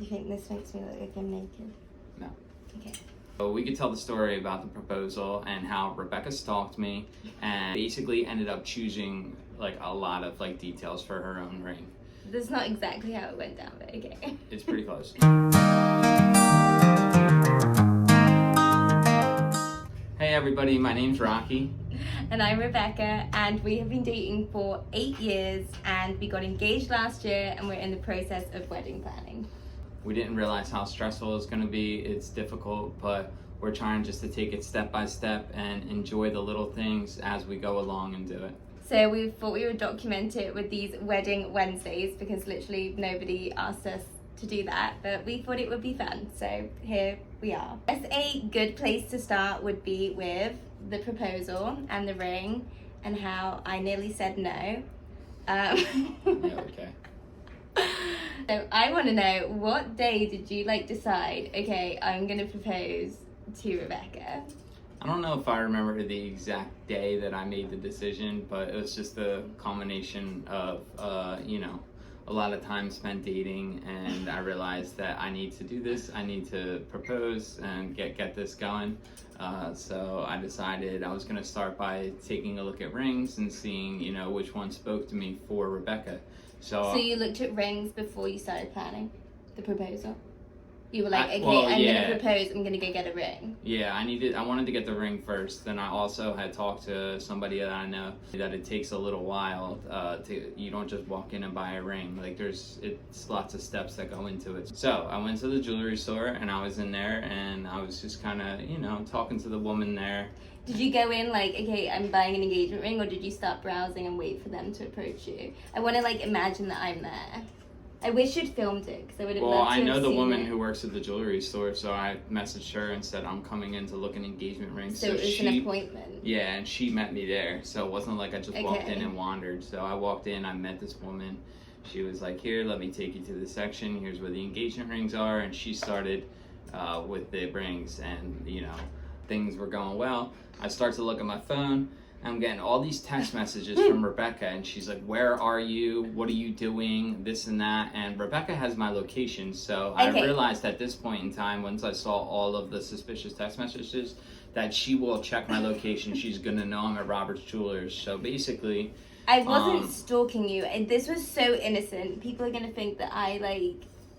Do you think this makes me look like I'm naked? No. Okay. So we could tell the story about the proposal and how Rebecca stalked me and basically ended up choosing like a lot of like details for her own ring. That's not exactly how it went down, but okay. It's pretty close. Hey everybody, my name's Rocky. And I'm Rebecca, and we have been dating for 8 years, and we got engaged last year, and we're in the process of wedding planning. We didn't realize how stressful it's going to be. It's difficult, but we're trying just to take it step by step and enjoy the little things as we go along and do it. So we thought we would document it with these Wedding Wednesdays, because literally nobody asked us to do that, but we thought it would be fun, so here we are. I guess a good place to start would be with the proposal and the ring and how I nearly said no. Yeah, okay. So I want to know, what day did you decide, okay, I'm going to propose to Rebecca? I don't know if I remember the exact day that I made the decision, but it was just a combination of, a lot of time spent dating, and I realized that I need to do this. I need to propose and get this going. So I decided I was going to start by taking a look at rings and seeing, which one spoke to me for Rebecca. So you looked at rings before you started planning the proposal? You were like, I'm yeah. going to propose, I'm going to go get a ring. Yeah, I wanted to get the ring first. Then I also had talked to somebody that I know that it takes a little while you don't just walk in and buy a ring. It's lots of steps that go into it. So I went to the jewelry store, and I was in there, and I was just kind of, talking to the woman there. Did you go in I'm buying an engagement ring, or did you start browsing and wait for them to approach you? I want to imagine that I'm there. I wish you'd filmed it, because I would have loved to. Well, I know have the seen woman it. who works at the jewelry store, so I messaged her and said I'm coming in to look at engagement rings. So it was an appointment. Yeah, and she met me there, so it wasn't like I just walked in and wandered. So I walked in, I met this woman. She was like, "Here, let me take you to the section. Here's where the engagement rings are," and she started with the rings, and things were going well. I start to look at my phone. I'm getting all these text messages from Rebecca, and she's like, "Where are you? What are you doing? This and that." And Rebecca has my location, so I realized at this point in time, once I saw all of the suspicious text messages, that she will check my location. She's gonna know I'm at Robert's Jewelers. So basically, I wasn't stalking you, and this was so innocent. People are gonna think that I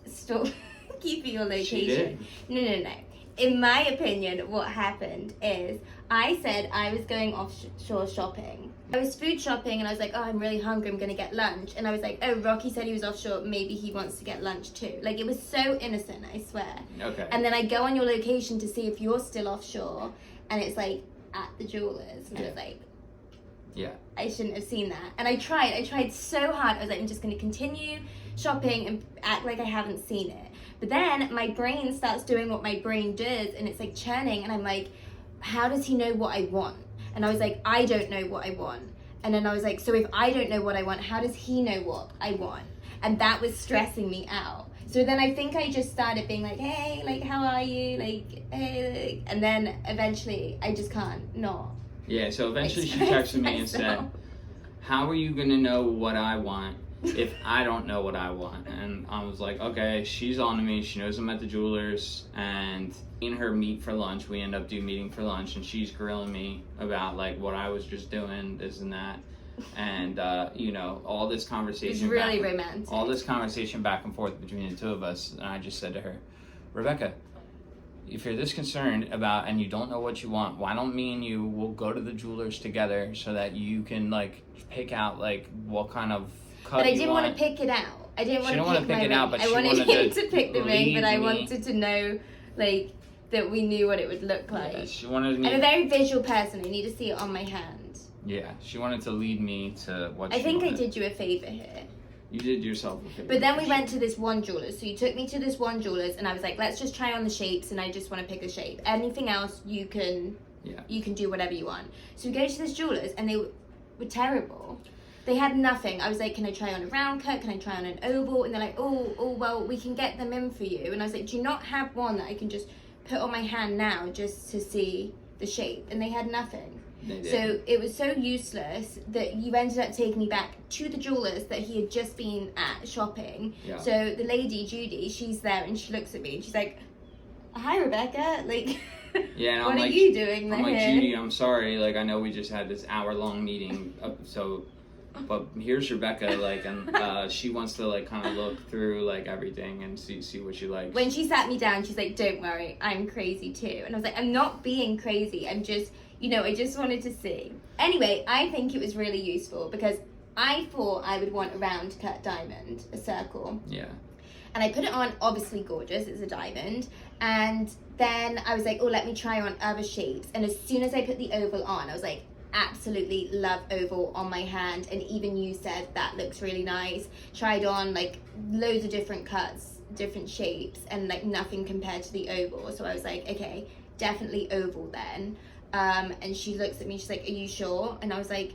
stalk keep your location. She did. No. In my opinion, what happened is I said I was going offshore shopping. I was food shopping, and I was like, "Oh, I'm really hungry, I'm gonna get lunch." And I was like, "Oh, Rocky said he was offshore, maybe he wants to get lunch too." It was so innocent, I swear. Okay. And then I go on your location to see if you're still offshore, and it's at the jewelers, and I was like, yeah, I shouldn't have seen that. And I tried so hard. I was like, I'm just going to continue shopping and act like I haven't seen it. But then my brain starts doing what my brain does, and it's churning, and I'm like, how does he know what I want? And I was like, I don't know what I want. And then I was like, so if I don't know what I want, how does he know what I want? And that was stressing me out. So then I think I just started being like, hey, how are you? Hey, and then eventually I just can't not. Yeah, so eventually she texted me and said, "How are you going to know what I want if I don't know what I want?" And I was like, okay, she's on to me. She knows I'm at the jewelers, and me and her meet for lunch. We end up meeting for lunch, and she's grilling me about what I was just doing, this and that. And, all this conversation. It's really romantic. All this conversation back and forth between the two of us. And I just said to her, "Rebecca, if you're this concerned about and you don't know what you want, why don't me and you will go to the jewelers together so that you can pick out what kind of cut But I didn't want to pick it out. I didn't want to to pick it out, but I she wanted him to pick the ring, but I me. wanted to know that we knew what it would look like. Yeah, she wanted me. I'm a very visual person. I need to see it on my hand. Yeah, she wanted to lead me to what I think wanted. I did you a favor here. You did yourself a favor. But then we went to this one jeweler's. So you took me to this one jeweler's, and I was like, let's just try on the shapes, and I just want to pick a shape. Anything else, you can do whatever you want. So we go to this jeweler's, and they were terrible. They had nothing. I was like, can I try on a round cut? Can I try on an oval? And they're like, oh, well, we can get them in for you. And I was like, do you not have one that I can just put on my hand now just to see the shape? And they had nothing. They did. So it was so useless that you ended up taking me back to the jeweller's that he had just been at shopping. Yeah. So the lady, Judy, she's there and she looks at me and she's like, hi, Rebecca. Like, yeah, and what I'm are like, you doing I'm like, here? Judy, I'm sorry. Like, I know we just had this hour-long meeting, but here's Rebecca, like, and she wants to, like, kind of look through, like, everything and see what she likes. When she sat me down, she's like, don't worry, I'm crazy too. And I was like, I'm not being crazy. I'm just, I just wanted to see. Anyway, I think it was really useful because I thought I would want a round cut diamond, a circle. Yeah. And I put it on, obviously gorgeous, it's a diamond. And then I was like, oh, let me try on other shapes. And as soon as I put the oval on, I was like, absolutely love oval on my hand. And even you said that looks really nice. Tried on like loads of different cuts, different shapes, and like nothing compared to the oval. So I was like, okay, definitely oval then. And she looks at me, she's like, are you sure? And I was like,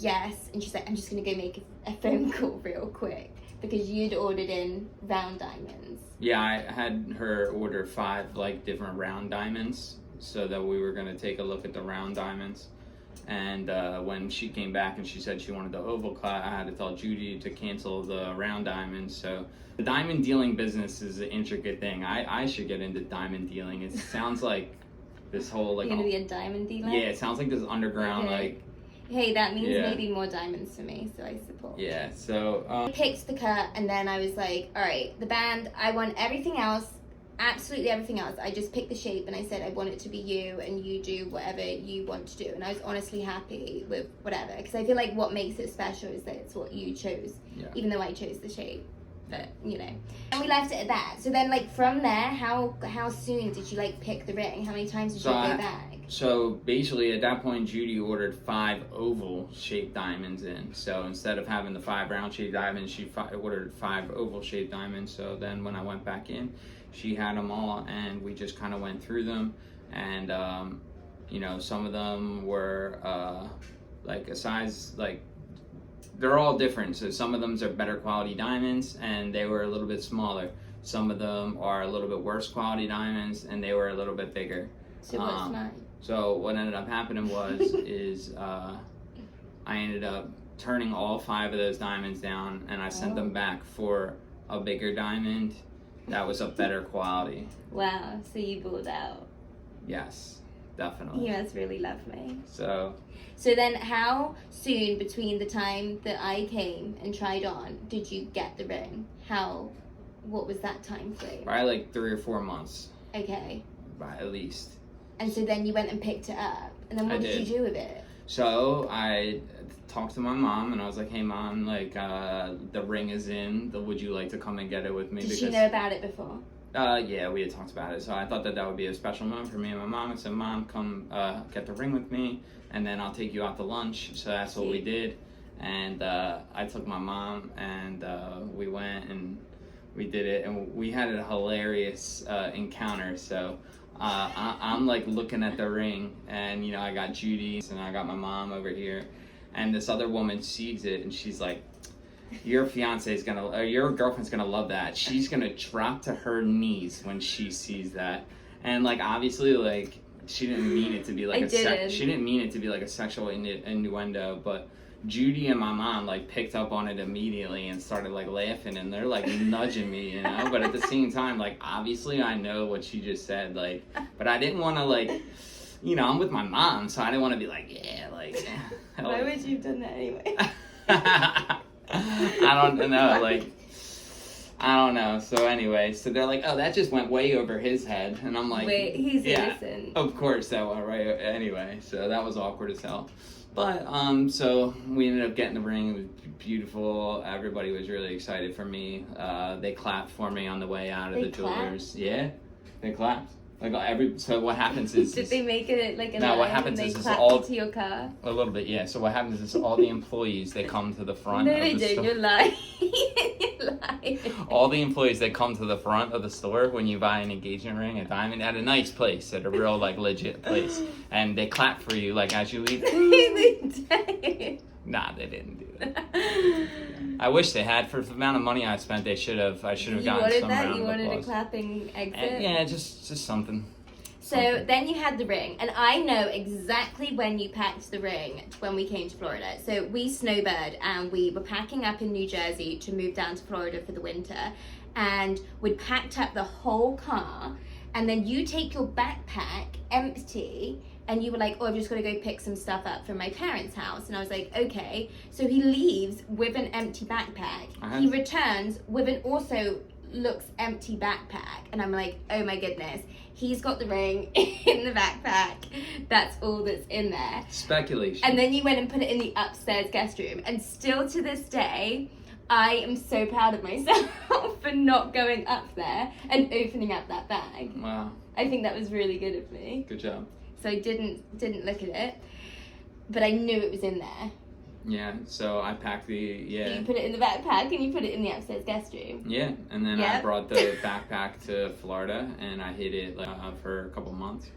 yes. And she's like, I'm just gonna go make a phone call real quick because you'd ordered in round diamonds. Yeah, I had her order 5 like different round diamonds so that we were gonna take a look at the round diamonds. And when she came back and she said she wanted the oval cut, I had to tell Judy to cancel the round diamonds. So the diamond dealing business is an intricate thing. I should get into diamond dealing. It sounds like this whole like. You're gonna be a diamond dealer? Yeah, it sounds like this underground Okay. like. Hey, that means Yeah. maybe more diamonds for me, so I support. Yeah, so. I picked the cut and then I was like, all right, the band, I want everything else, absolutely everything else. I just picked the shape and I said I want it to be you and you do whatever you want to do. And I was honestly happy with whatever because I feel like what makes it special is that it's what you chose, even though I chose the shape. But, and we left it at that. So then, like, from there, how soon did you, like, pick the ring? How many times did you go back? So basically, at that point, Judy ordered 5 oval-shaped diamonds in. So instead of having the 5 round-shaped diamonds, she ordered 5 oval-shaped diamonds. So then when I went back in, she had them all, and we just kind of went through them. And, some of them were, like, a size, like, they're all different. So some of them are better quality diamonds, and they were a little bit smaller. Some of them are a little bit worse quality diamonds, and they were a little bit bigger. So what's mine? So what ended up happening was I ended up turning all 5 of those diamonds down, and I sent them back for a bigger diamond that was a better quality. Wow, so you balled out. Yes, definitely. You must really love me. So then how soon between the time that I came and tried on did you get the ring? What was that time frame? probably like 3 or 4 months, Okay. at least. And so then you went and picked it up. And then what did you do with it? So I talked to my mom and I was like, hey mom, like the ring is in. Would you like to come and get it with me? Did she know about it before? Yeah, we had talked about it. So I thought that would be a special moment for me and my mom. I said, Mom, come get the ring with me, and then I'll take you out to lunch. So that's what we did. And I took my mom, and we went and we did it. And we had a hilarious encounter. So I'm like looking at the ring, and I got Judy, and I got my mom over here. And this other woman sees it, and she's like, your your girlfriend's gonna love that. She's gonna drop to her knees when she sees that. And like obviously, like she didn't mean it to be like she didn't mean it to be like a sexual innuendo, but Judy and my mom like picked up on it immediately and started like laughing, and they're like nudging me, But at the same time, like obviously I know what she just said, like, but I didn't want to like, I'm with my mom, so I didn't want to be like, yeah, like. Why would you have done that anyway? I don't know, like, I don't know. So anyway, so they're like, oh, that just went way over his head. And I'm like, wait, he's innocent. Of course that went right. Anyway, so that was awkward as hell. But, so we ended up getting the ring. It was beautiful. Everybody was really excited for me. They clapped for me on the way out of the jewelers. Yeah, they clapped. Like so what happens is... Did they make it like an no, what line happens and is they it's clapped all... to your car? A little bit, yeah. So what happens is all the employees, they come to the front No, of they the don't. store. You're lying. You're lying. All the employees, they come to the front of the store when you buy an engagement ring, a diamond, at a nice place, at a real, like, legit place. And they clap for you, like, as you leave. They did. Nah, they didn't do that. I wish they had. For the amount of money I spent, I should have gotten some round of applause. You wanted a clapping exit? Yeah, just something. So something. then you had the ring, and I know exactly when you packed the ring when we came to Florida. So we snowbird, and we were packing up in New Jersey to move down to Florida for the winter, and we'd packed up the whole car, and then you take your backpack empty, and you were like, oh, I've just got to go pick some stuff up from my parents' house. And I was like, okay. So he leaves with an empty backpack. He returns with an also looks empty backpack. And I'm like, oh my goodness. He's got the ring in the backpack. That's all that's in there. Speculation. And then you went and put it in the upstairs guest room. And still to this day, I am so proud of myself for not going up there and opening up that bag. Wow. I think that was really good of me. Good job. So I didn't look at it, but I knew it was in there. Yeah, so I packed You put it in the backpack and you put it in the upstairs guest room. Yeah, and then I brought the backpack to Florida and I hid it for a couple months.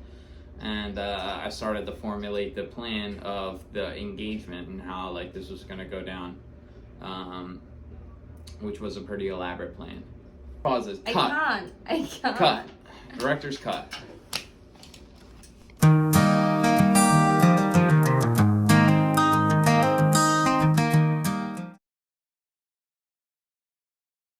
And I started to formulate the plan of the engagement and how like this was going to go down, which was a pretty elaborate plan. Pauses. Cut. I can't. Cut. Director's cut.